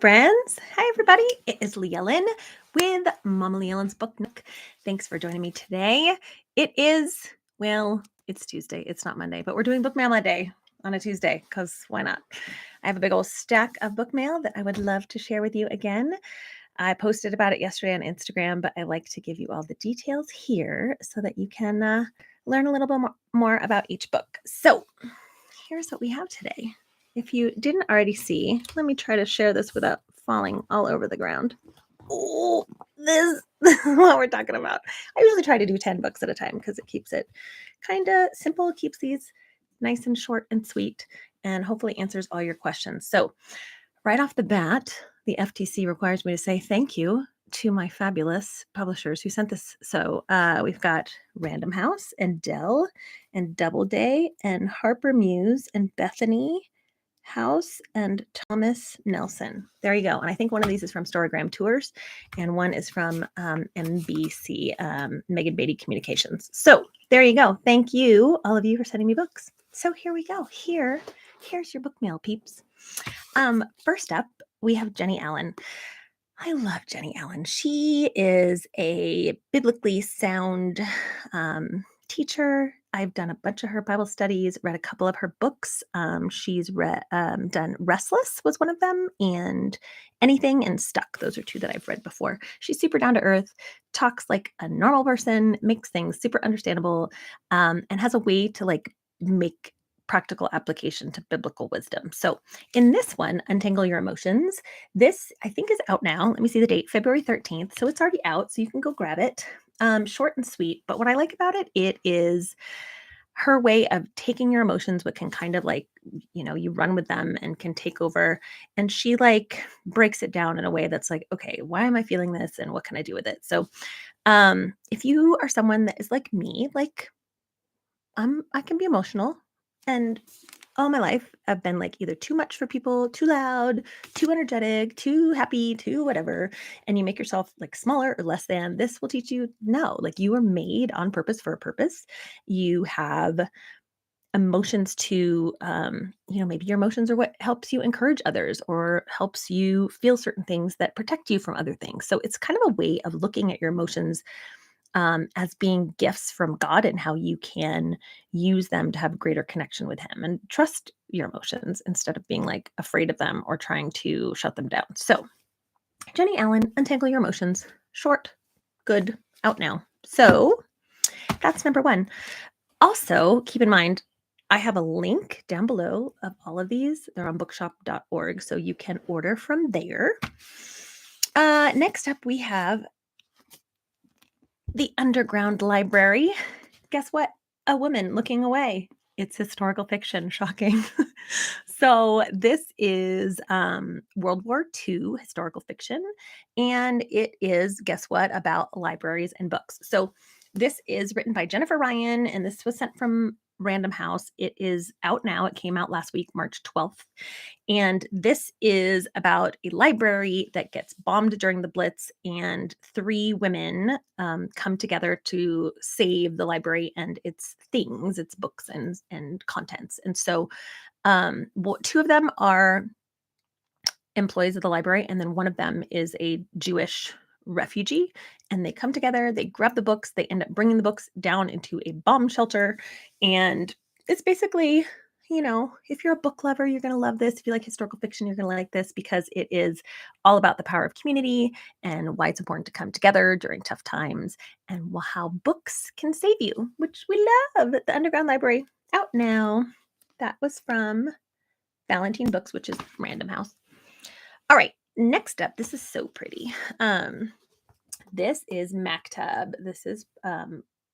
friends. Hi, everybody. It is Leighellen with Mama Leighlen's Book Nook. Thanks for joining me today. It's Tuesday. It's not Monday, but we're doing Bookmail Monday on a Tuesday because why not? I have a big old stack of book mail that I would love to share with you again. I posted about it yesterday on Instagram, but I like to give you all the details here so that you can learn a little bit more about each book. So here's what we have today. If you didn't already see, let me try to share this without falling all over the ground. Oh, this is what we're talking about. I usually try to do 10 books at a time because it keeps it kind of simple, keeps these nice and short and sweet, and hopefully answers all your questions. So right off the bat, the FTC requires me to say thank you to my fabulous publishers who sent this. So we've got Random House and Dell and Doubleday and Harper Muse and Bethany House and Thomas Nelson. There you go. And I think one of these is from Storygram Tours and one is from MBC, Megan Beatty Communications. So there you go. Thank you, all of you, for sending me books. So here we go. Here's your book mail, peeps. First up, we have Jennie Allen. I love Jennie Allen. She is a biblically sound teacher. I've done a bunch of her Bible studies, read a couple of her books. She's done Restless was one of them, and Anything and Stuck. Those are two that I've read before. She's super down to earth, talks like a normal person, makes things super understandable, and has a way to like make practical application to biblical wisdom. So in this one, Untangle Your Emotions, this I think is out now. Let me see the date, February 13th. So it's already out, so you can go grab it. Short and sweet, but what I like about it, it is her way of taking your emotions, but can kind of like, you run with them and can take over. And she like breaks it down in a way that's like, okay, why am I feeling this? And what can I do with it? So if you are someone that is like me, like I can be emotional, and all my life I've been like either too much for people, too loud, too energetic, too happy, too whatever, and you make yourself like smaller or less than. This will teach you no, like you are made on purpose for a purpose. You have emotions to maybe your emotions are what helps you encourage others or helps you feel certain things that protect you from other things. So it's kind of a way of looking at your emotions as being gifts from God and how you can use them to have greater connection with Him and trust your emotions instead of being like afraid of them or trying to shut them down. So, Jennie Allen, Untangle Your Emotions, short, good, out now. So, that's number one. Also, keep in mind, I have a link down below of all of these. They're on bookshop.org, so you can order from there. Next up, we have The Underground Library. Guess what? A Woman Looking Away. It's historical fiction. Shocking. So this is World War II historical fiction. And it is, guess what, about libraries and books. So this is written by Jennifer Ryan, and this was sent from Random House. It is out now. It came out last week, March 12th. And this is about a library that gets bombed during the Blitz, and three women come together to save the library and its things, its books and contents. And so two of them are employees of the library, and then one of them is a Jewish refugee, and they come together, they grab the books, they end up bringing the books down into a bomb shelter. And it's basically, if you're a book lover, you're going to love this. If you like historical fiction, you're going to like this because it is all about the power of community and why it's important to come together during tough times and how books can save you, which we love. The Underground Library, out now. That was from Valentine Books, which is Random House. All right, next up, this is so pretty. This is Mak'Tub. This is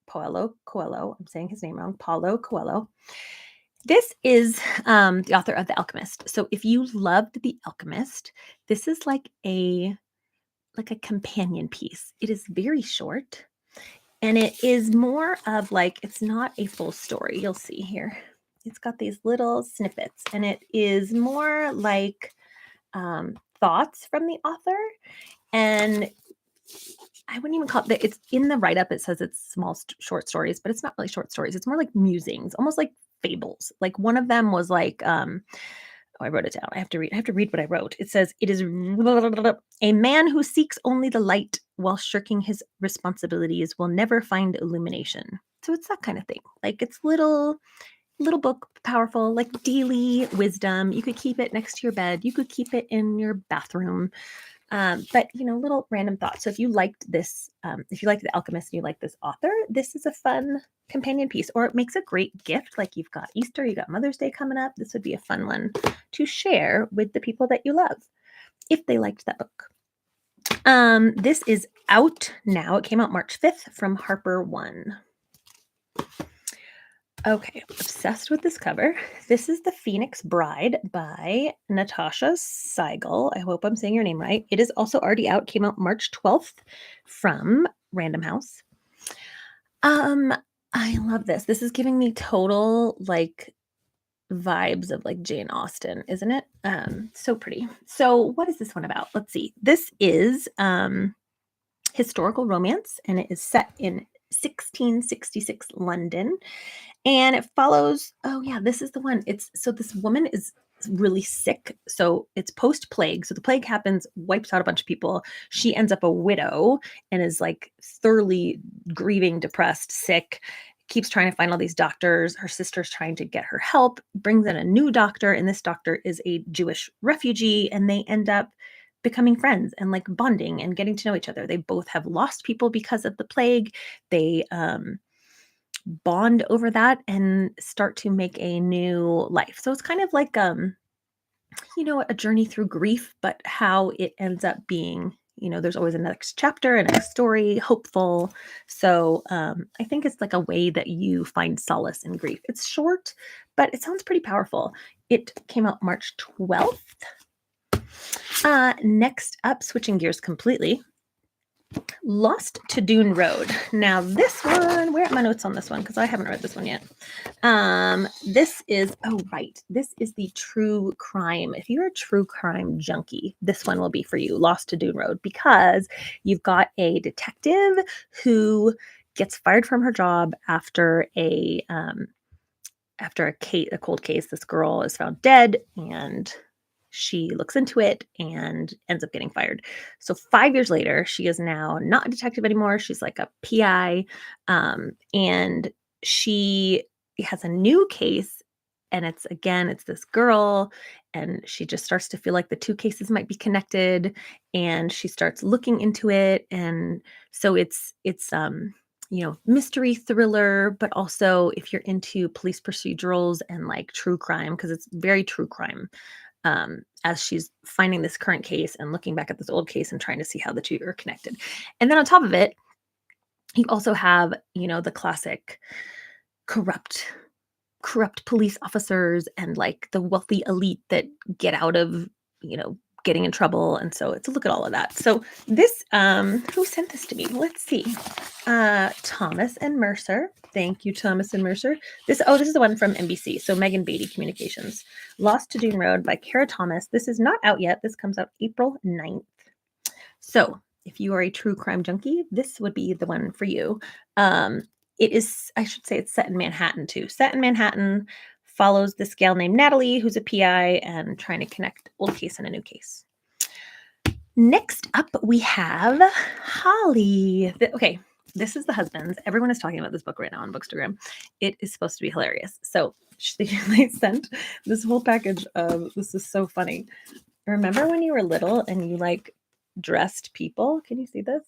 Paulo Coelho. I'm saying his name wrong. Paulo Coelho. This is the author of The Alchemist. So if you loved The Alchemist, this is like a companion piece. It is very short, and it is more of like, it's not a full story. You'll see here. It's got these little snippets, and it is more like thoughts from the author. And I wouldn't even call it, it's in the write-up, it says it's small short stories, but it's not really short stories. It's more like musings, almost like fables. Like one of them was like Oh, I wrote it down. I have to read what I wrote. It says, "It is a man who seeks only the light while shirking his responsibilities will never find illumination." So it's that kind of thing. Like it's little book, powerful, like daily wisdom. You could keep it next to your bed. You could keep it in your bathroom. But little random thoughts. So if you liked this, if you liked The Alchemist and you like this author, this is a fun companion piece, or it makes a great gift. Like you've got Easter, you got Mother's Day coming up. This would be a fun one to share with the people that you love if they liked that book. This is out now. It came out March 5th from Harper One. Okay, obsessed with this cover. This is The Phoenix Bride by Natasha Siegel. I hope I'm saying your name right. It is also already out. Came out March 12th from Random House. I love this. This is giving me total like vibes of like Jane Austen, isn't it? So pretty. So what is this one about? Let's see. This is historical romance, and it is set in 1666 London. And it follows, oh yeah, this is the one. So this woman is really sick. So it's post-plague. So the plague happens, wipes out a bunch of people. She ends up a widow and is like thoroughly grieving, depressed, sick, keeps trying to find all these doctors. Her sister's trying to get her help, brings in a new doctor, and this doctor is a Jewish refugee, and they end up becoming friends and like bonding and getting to know each other. They both have lost people because of the plague. They bond over that and start to make a new life. So it's kind of like a journey through grief, but how it ends up being, there's always a next chapter, a next story, hopeful. So I think it's like a way that you find solace in grief. It's short, but it sounds pretty powerful. It came out March 12th. Next up, switching gears completely, Lost to Dune Road. Now this one, where are my notes on this one? Because I haven't read this one yet. This is the true crime. If you're a true crime junkie, this one will be for you, Lost to Dune Road, because you've got a detective who gets fired from her job after a cold case. This girl is found dead, and she looks into it and ends up getting fired. So 5 years later, she is now not a detective anymore. She's like a PI. And she has a new case. And it's this girl, and she just starts to feel like the two cases might be connected. And she starts looking into it. And so it's mystery thriller, but also if you're into police procedurals and like true crime, because it's very true crime. As she's finding this current case and looking back at this old case and trying to see how the two are connected. And then on top of it, you also have, the classic corrupt police officers and like the wealthy elite that get out of, getting in trouble. And so it's a look at all of that. So this, who sent this to me? Let's see. Thomas and Mercer. Thank you, Thomas and Mercer. This is the one from NBC. So Megan Beatty Communications. Lost to Dune Road by Kara Thomas. This is not out yet. This comes out April 9th. So if you are a true crime junkie, this would be the one for you. It is, I should say, it's set in Manhattan too. Set in Manhattan, follows this gal named Natalie, who's a PI and trying to connect old case and a new case. Next up, we have Holly. Okay, this is The Husbands. Everyone is talking about this book right now on Bookstagram. It is supposed to be hilarious. So they sent this whole package of, this is so funny. Remember when you were little and you like dressed people? Can you see this?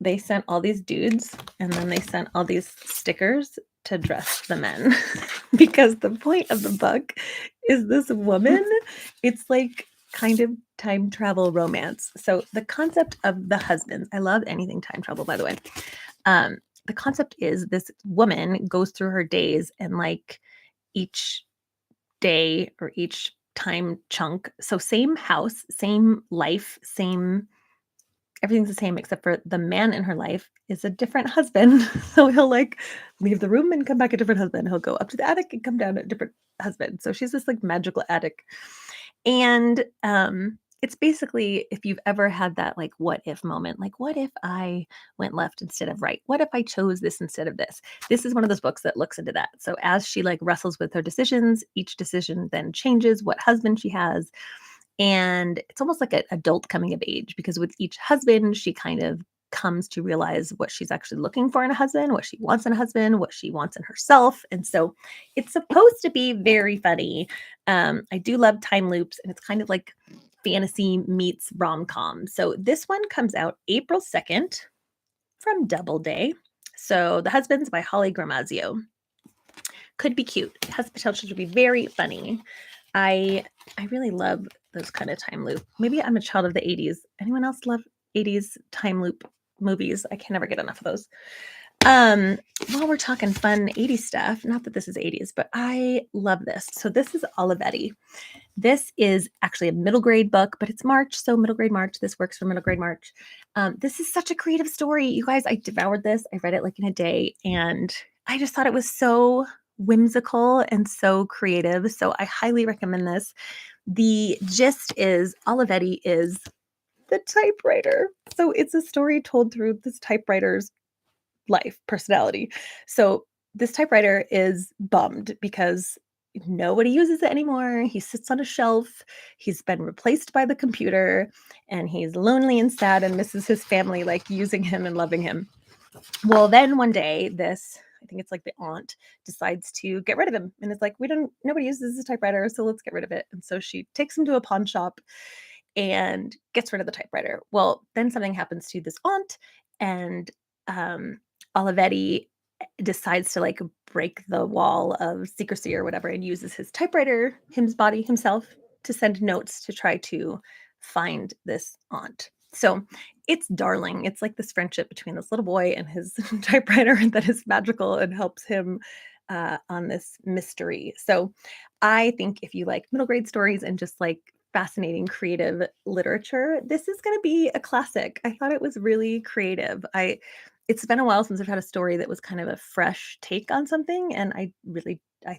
They sent all these dudes, and then they sent all these stickers to dress the men. Because the point of the book is this woman. It's like kind of time travel romance. So the concept of The Husbands, I love anything time travel, by the way. The concept is this woman goes through her days, and like each day or each time chunk. So same house, same life, everything's the same except for the man in her life is a different husband. So he'll like leave the room and come back a different husband. He'll go up to the attic and come down a different husband. So she's this like magical attic. And It's basically if you've ever had that like what if moment, like what if I went left instead of right? What if I chose this instead of this? This is one of those books that looks into that. So as she like wrestles with her decisions, each decision then changes what husband she has. And it's almost like an adult coming of age because with each husband, she kind of comes to realize what she's actually looking for in a husband, what she wants in a husband, what she wants in herself. And so it's supposed to be very funny. I do love time loops, and it's kind of like fantasy meets rom-com. So this one comes out April 2nd from Doubleday. So The Husbands by Holly Gramazio. Could be cute. It has potential to be very funny. I really love those kind of time loop. Maybe I'm a child of the 80s. Anyone else love 80s time loop movies? I can never get enough of those. While we're talking fun 80s stuff, not that this is 80s, but I love this. So this is Olivetti. This is actually a middle grade book, but it's March, so middle grade March. This works for middle grade March. This is such a creative story. You guys, I devoured this. I read it like in a day, and I just thought it was so whimsical and so creative. So I highly recommend this. The gist is Olivetti is the typewriter. So it's a story told through this typewriter's life, personality. So this typewriter is bummed because nobody uses it anymore. He sits on a shelf. He's been replaced by the computer, and he's lonely and sad and misses his family, like using him and loving him. Well, then one day, I think it's like the aunt decides to get rid of him. And it's like, nobody uses this typewriter, so let's get rid of it. And so she takes him to a pawn shop and gets rid of the typewriter. Well, then something happens to this aunt, and Olivetti decides to like break the wall of secrecy or whatever and uses his typewriter, himself, to send notes to try to find this aunt. So it's darling. It's like this friendship between this little boy and his typewriter that is magical and helps him on this mystery. So I think if you like middle grade stories and just like fascinating creative literature, this is going to be a classic. I thought it was really creative. It's been a while since I've had a story that was kind of a fresh take on something, and I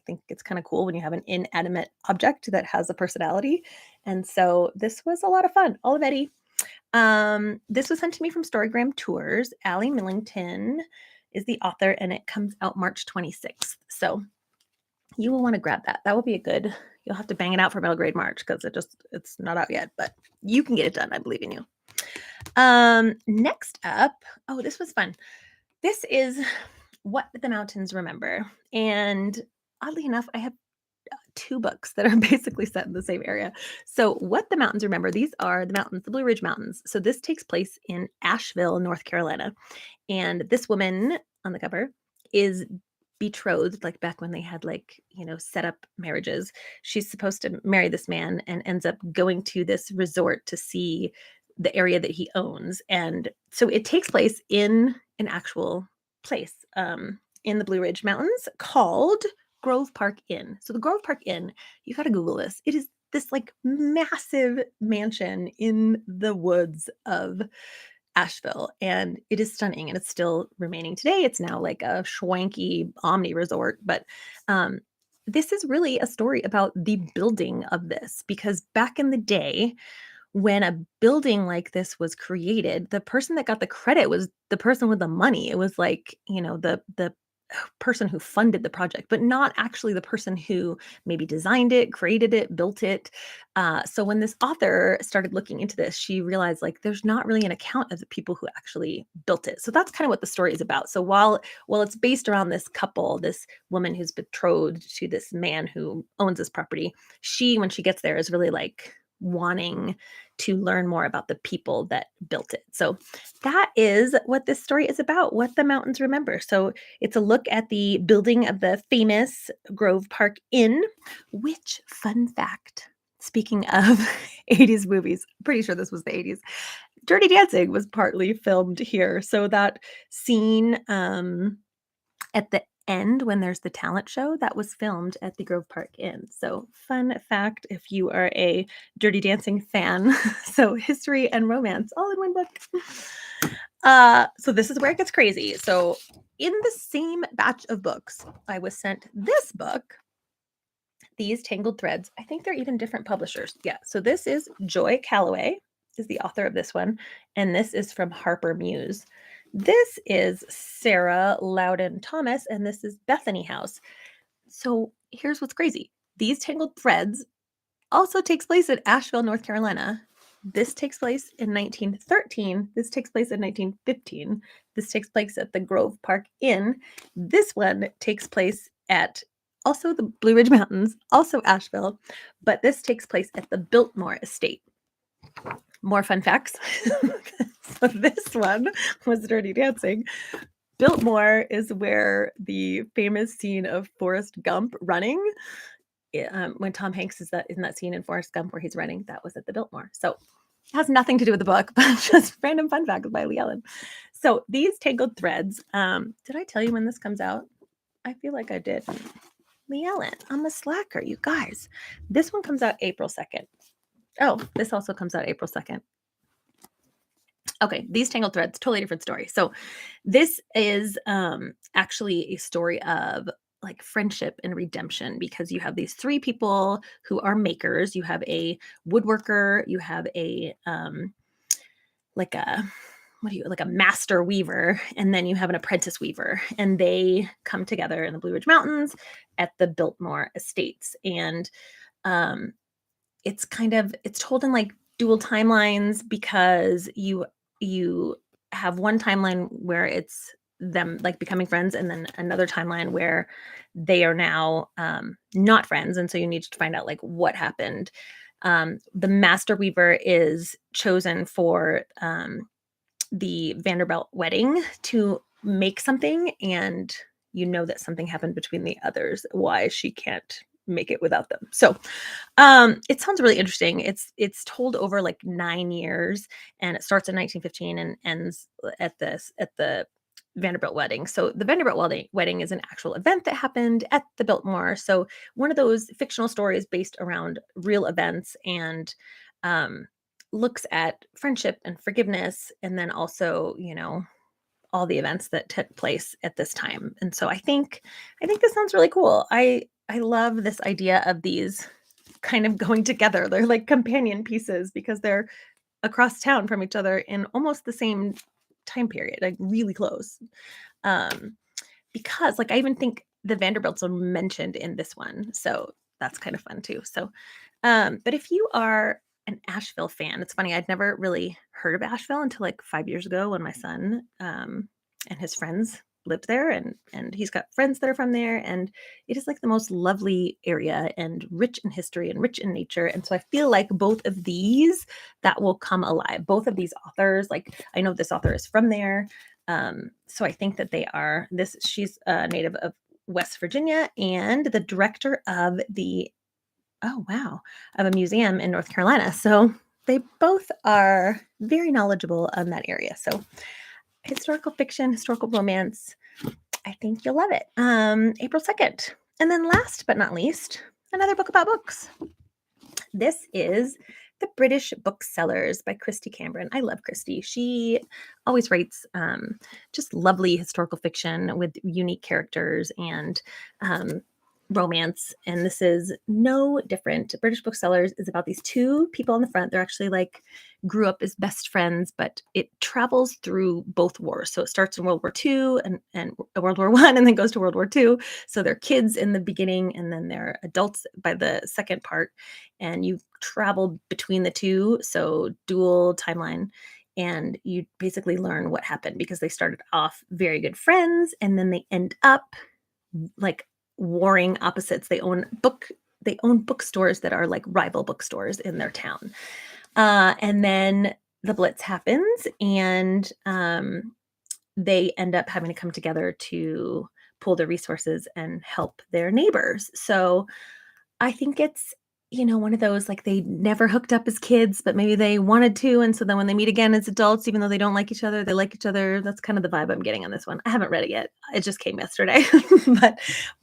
think it's kind of cool when you have an inanimate object that has a personality. And so this was a lot of fun. Olivetti. This was sent to me from Storygram Tours. Allie Millington is the author, and it comes out March 26th. So you will want to grab that. That will be you'll have to bang it out for middle grade March because it's not out yet, but you can get it done. I believe in you. Next up, this was fun. This is What the Mountains Remember. And oddly enough, I have two books that are basically set in the same area. So What the Mountains Remember, these are the mountains, the Blue Ridge Mountains. So this takes place in Asheville, North Carolina. And this woman on the cover is betrothed, like back when they had set up marriages. She's supposed to marry this man and ends up going to this resort to see the area that he owns. And so it takes place in an actual place in the Blue Ridge Mountains called Grove Park Inn. So the Grove Park Inn, you got to Google this. It is this like massive mansion in the woods of Asheville, and it is stunning, and it's still remaining today. It's now like a schwanky omni resort, but this is really a story about the building of this, because back in the day, when a building like this was created, the person that got the credit was the person with the money. It was like, the person who funded the project, but not actually the person who maybe designed it, created it, built it. So when this author started looking into this, she realized like there's not really an account of the people who actually built it. So that's kind of what the story is about. So while it's based around this couple, this woman who's betrothed to this man who owns this property, when she gets there, is really like wanting to learn more about the people that built it. So that is what this story is about, What the Mountains Remember. So it's a look at the building of the famous Grove Park Inn, which, fun fact, speaking of 80s movies, pretty sure this was the 80s, Dirty Dancing was partly filmed here. So that scene at the end when there's the talent show, that was filmed at the Grove Park Inn. So fun fact if you are a Dirty Dancing fan. So history and romance all in one book. So this is where it gets crazy. So in the same batch of books, I was sent this book. these Tangled threads, I think they're even different publishers. Yeah. So this is Joy Callaway is the author of this one. And this is from Harper Muse. This is Sarah Loudin Thomas, and this is Bethany House. So here's what's crazy. These Tangled threads also takes place at Asheville, North Carolina. This takes place in 1913. This takes place in 1915. This takes place at the Grove Park Inn. This one takes place at also the Blue Ridge Mountains, also Asheville, but this takes place at the Biltmore Estate. More fun facts. So this one was Dirty Dancing. Biltmore is where the famous scene of Forrest Gump running, when Tom Hanks is in that scene in Forrest Gump where he's running, that was at the Biltmore. So it has nothing to do with the book, but just random fun facts by Leighellen. So these Tangled threads, did I tell you when this comes out? I feel like I did. Leighellen, I'm a slacker, you guys. This one comes out April 2nd. Oh, this also comes out April 2nd. Okay, these Tangled threads, totally different story. So this is actually a story of like friendship and redemption, because you have these three people who are makers. You have a woodworker, you have a like a master weaver, and then you have an apprentice weaver, and they come together in the Blue Ridge Mountains at the Biltmore Estates. And it's told in like dual timelines, because you have one timeline where it's them like becoming friends, and then another timeline where they are now not friends, and so you need to find out like what happened. The master weaver is chosen for the Vanderbilt wedding to make something, and you know that something happened between the others, why she can't make it without them. So it sounds really interesting. It's told over like 9 years, and it starts in 1915 and ends at the Vanderbilt wedding. So the Vanderbilt wedding is an actual event that happened at the Biltmore. So one of those fictional stories based around real events, and looks at friendship and forgiveness, and then also, all the events that took place at this time. And so I think this sounds really cool. I love this idea of these kind of going together. They're like companion pieces because they're across town from each other in almost the same time period, like really close. Because like I even think the Vanderbilts are mentioned in this one. So that's kind of fun too. So but if you are an Asheville fan, it's funny, I'd never really heard of Asheville until like 5 years ago when my son and his friends lived there, and he's got friends that are from there, and it is like the most lovely area and rich in history and rich in nature. And so I feel like both of these that will come alive. Both of these authors, like I know this author is from there. So I think that they are she's a native of West Virginia and the director of of a museum in North Carolina. So they both are very knowledgeable on that area. So historical fiction, historical romance, I think you'll love it. April 2nd. And then last but not least, another book about books. This is The British Booksellers by Kristy Cambron. I love Kristy. She always writes just lovely historical fiction with unique characters and romance, and this is no different. British Booksellers is about these two people on the front. They're actually like grew up as best friends, but it travels through both wars. So it starts in World War II and World War I, and then goes to World War II. So they're kids in the beginning, and then they're adults by the second part, and you travel between the two. So dual timeline. And you basically learn what happened, because they started off very good friends, and then they end up like warring opposites. They own bookstores that are like rival bookstores in their town. And then the Blitz happens, and they end up having to come together to pool their resources and help their neighbors. So I think it's, one of those, like, they never hooked up as kids, but maybe they wanted to. And so then when they meet again as adults, even though they don't like each other, they like each other. That's kind of the vibe I'm getting on this one. I haven't read it yet. It just came yesterday.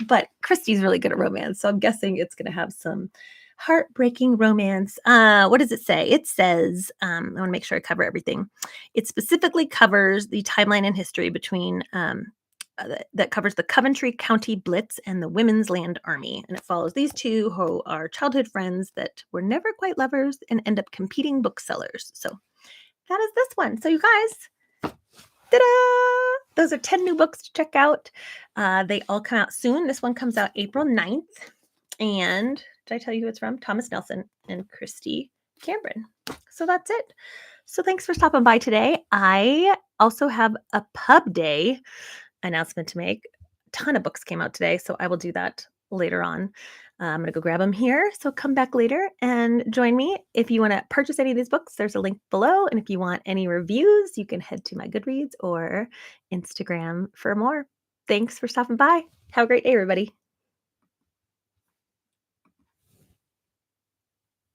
but Kristy's really good at romance. So I'm guessing it's going to have some heartbreaking romance. What does it say? It says, I want to make sure I cover everything. It specifically covers the timeline and history between that covers the Coventry County Blitz and the Women's Land Army. And it follows these two who are childhood friends that were never quite lovers and end up competing booksellers. So that is this one. So you guys, ta-da! Those are 10 new books to check out. They all come out soon. This one comes out April 9th. And did I tell you who it's from? Thomas Nelson and Kristy Cambron. So that's it. So thanks for stopping by today. I also have a pub day announcement to make. A ton of books came out today, so I will do that later on. I'm going to go grab them here. So come back later and join me. If you want to purchase any of these books, there's a link below. And if you want any reviews, you can head to my Goodreads or Instagram for more. Thanks for stopping by. Have a great day, everybody.